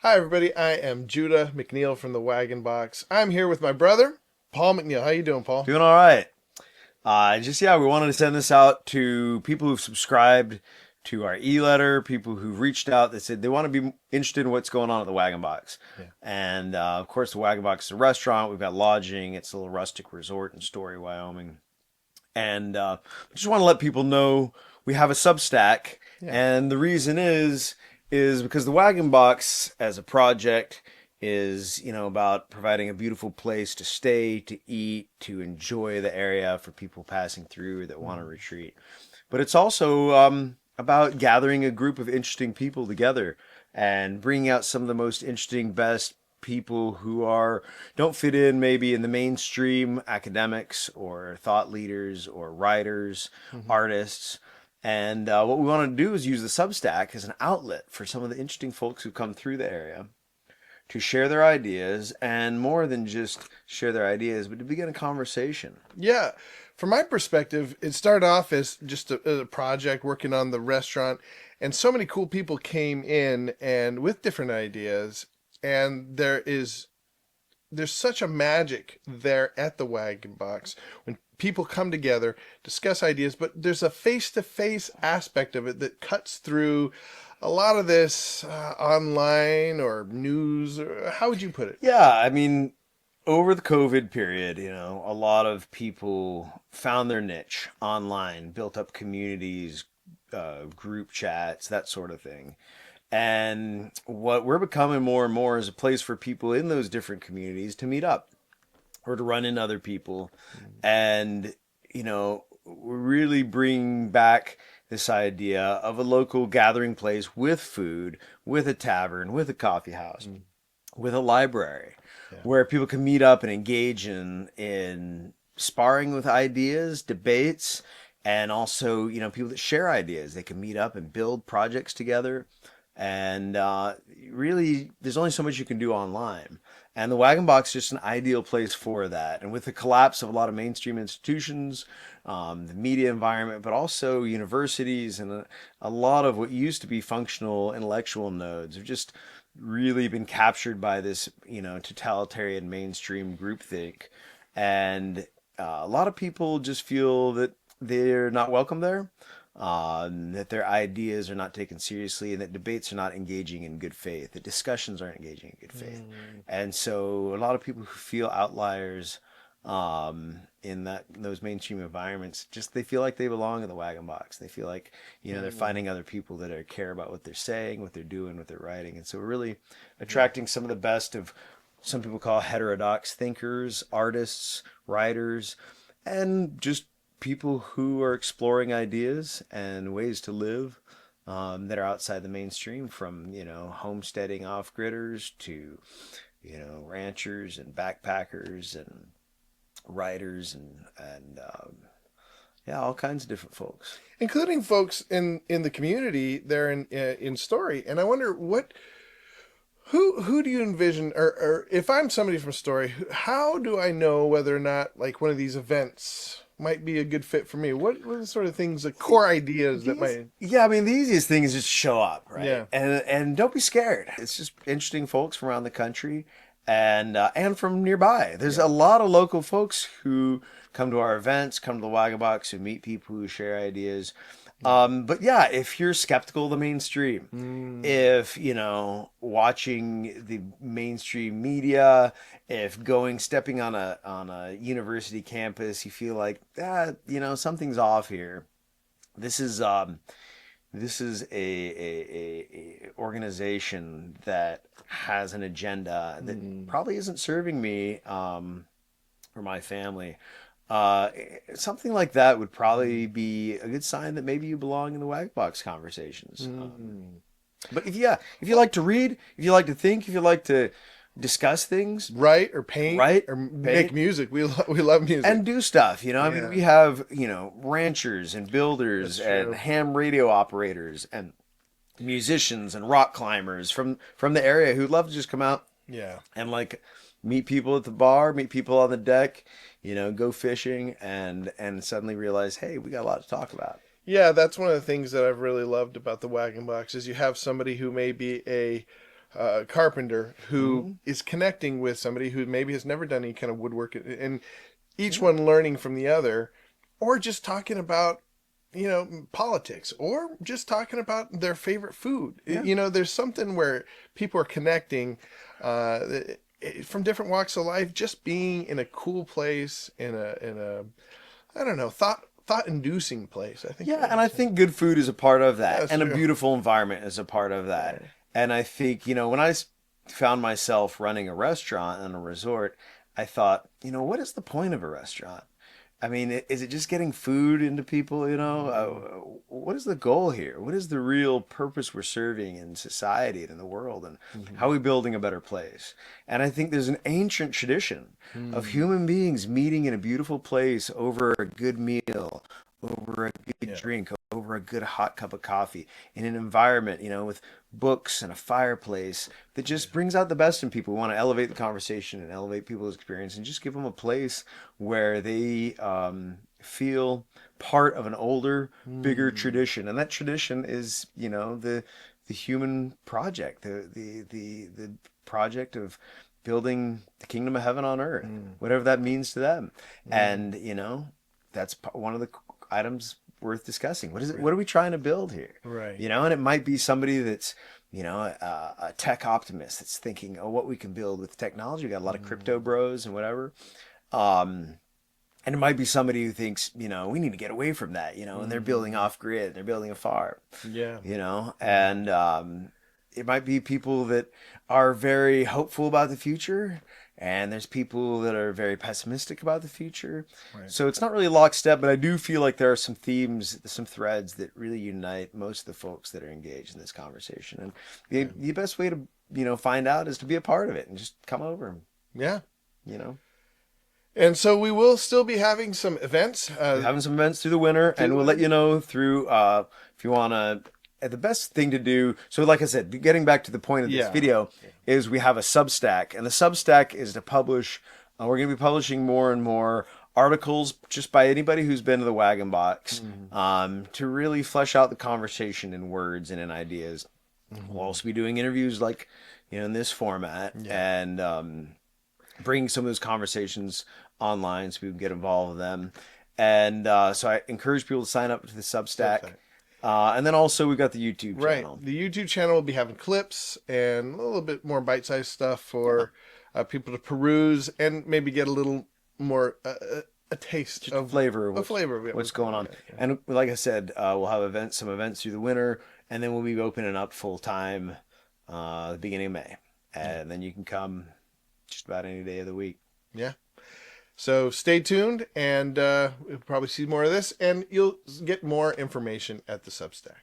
Hi, everybody. I am Judah McNeil from the Wagon Box. I'm here with my brother, Paul McNeil. How you doing, Paul? Doing all right. We wanted to send this out to people who've subscribed to our e-letter, people who've reached out that said they want to be interested in what's going on at the Wagon Box. Yeah. And of course, the Wagon Box is a restaurant. We've got lodging. It's a little rustic resort in Story, Wyoming. And just want to let people know we have a Substack, Yeah. and the reason is because the Wagon Box as a project is about providing a beautiful place to stay, to eat, to enjoy the area for people passing through that want to Mhm. retreat. But it's also about gathering a group of interesting people together and bringing out some of the most interesting, best people who are don't fit in maybe in the mainstream academics or thought leaders or writers, Mhm. artists. And what we want to do is use the Substack as an outlet for some of the interesting folks who come through the area to share their ideas, and more than just share their ideas, but to begin a conversation. Yeah. From my perspective, it started off as just a project working on the restaurant, and so many cool people came in and with different ideas, and there's such a magic there at the Wagon Box when people come together, discuss ideas, but there's a face-to-face aspect of it that cuts through a lot of this online or news. Or how would you put it? Yeah, I mean, over the COVID period, a lot of people found their niche online, built up communities, group chats, that sort of thing. And what we're becoming more and more is a place for people in those different communities to meet up or to run into other people. And, we really bring back this idea of a local gathering place with food, with a tavern, with a coffee house, Mm, with a library yeah. where people can meet up and engage in sparring with ideas, debates, and also people that share ideas. They can meet up and build projects together. And really, there's only so much you can do online. And the Wagon Box is just an ideal place for that. And with the collapse of a lot of mainstream institutions, the media environment, but also universities and a lot of what used to be functional intellectual nodes have just really been captured by this, totalitarian mainstream groupthink. And a lot of people just feel that they're not welcome there, that their ideas are not taken seriously, and that debates are not engaging in good faith, that discussions aren't engaging in good faith. Mm, And so a lot of people who feel outliers in those mainstream environments, just they feel like they belong in the Wagon Box. They feel like they're mm, finding other people that are care about what they're saying, what they're doing, what they're writing, and so we're really yeah. attracting some of the best of some people call heterodox thinkers, artists, writers, and just people who are exploring ideas and ways to live that are outside the mainstream, from homesteading off-gridders to ranchers and backpackers and writers and yeah, all kinds of different folks. Including folks in the community there in Story. And I wonder who do you envision, or if I'm somebody from Story, how do I know whether or not like one of these events might be a good fit for me? What are the sort of things, the core ideas that These, might? yeah, I mean, the easiest thing is just show up, right? Yeah, And don't be scared. It's just interesting folks from around the country and from nearby. There's yeah. a lot of local folks who come to our events, come to the Wagon Box, who meet people who share ideas. But yeah, if you're skeptical of the mainstream, Mm, if watching the mainstream media, if stepping on a university campus, you feel like something's off here. This is a organization that has an agenda that mm. probably isn't serving me or my family. Something like that would probably be a good sign that maybe you belong in the Wag Box conversations. Mm. But if you like to read, if you like to think, if you like to discuss things, Write or paint write, or make paint, music. We love music. and do stuff. I mean, Yeah, we have ranchers and that's builders and true. ham radio operators and musicians and rock climbers from the area who'd love to just come out Yeah. and like meet people at the bar, meet people on the deck, go fishing and suddenly realize, hey, we got a lot to talk about. Yeah, that's one of the things that I've really loved about the Wagon Box is you have somebody who may be a carpenter who Mm-hmm. is connecting with somebody who maybe has never done any kind of woodwork, and each one learning from the other, or just talking about, politics, or just talking about their favorite food. Yeah. There's something where people are connecting from different walks of life, just being in a cool place, in a I don't know, thought inducing place. I think. Yeah, and I think good food is a part of that, That's and a true. beautiful environment is a part of that. Yeah. And I think, when I found myself running a restaurant and a resort, I thought, what is the point of a restaurant? I mean, is it just getting food into people, what is the goal here? What is the real purpose we're serving in society and in the world, and how are we building a better place? And I think there's an ancient tradition of Mm. human beings meeting in a beautiful place over a good meal, over a good Yeah. drink, over a good hot cup of coffee, in an environment, with books and a fireplace that just brings out the best in people. We want to elevate the conversation and elevate people's experience and just give them a place where they feel part of an older, bigger Mm. tradition. And that tradition is, the human project, the project of building the kingdom of heaven on earth, Mm. whatever that means to them. Mm. And, that's one of the items worth discussing. What is it? Right. What are we trying to build here? Right. And it might be somebody that's, a tech optimist that's thinking, oh, what we can build with technology. We got a lot of crypto bros and whatever. Um, and it might be somebody who thinks, we need to get away from that, and they're building off grid, they're building a farm, Yeah. and it might be people that are very hopeful about the future, and there's people that are very pessimistic about the future. Right. So it's not really lockstep, but I do feel like there are some themes, some threads that really unite most of the folks that are engaged in this conversation. And the best way to, find out is to be a part of it and just come over, Yeah. you know. And so we will still be having some events. We're having some events through the winter, and we'll let you know through if you want to. The best thing to do, so like I said, getting back to the point of this Yeah. video, is we have a Substack, and the Substack is to publish. We're going to be publishing more and more articles just by anybody who's been to the Wagon Box, to really flesh out the conversation in words and in ideas. We'll also be doing interviews like, in this format, and bringing some of those conversations online so we can get involved with them. And so I encourage people to sign up to the Substack. And then also we've got the YouTube channel. Right. The YouTube channel will be having clips and a little bit more bite-sized stuff for people to peruse and maybe get a little more a taste Just of a flavor of what's going on. And like I said, we'll have some events through the winter, and then we'll be opening up full time the beginning of May. And then you can come just about any day of the week. Yeah. So stay tuned, and we'll probably see more of this, and you'll get more information at the Substack.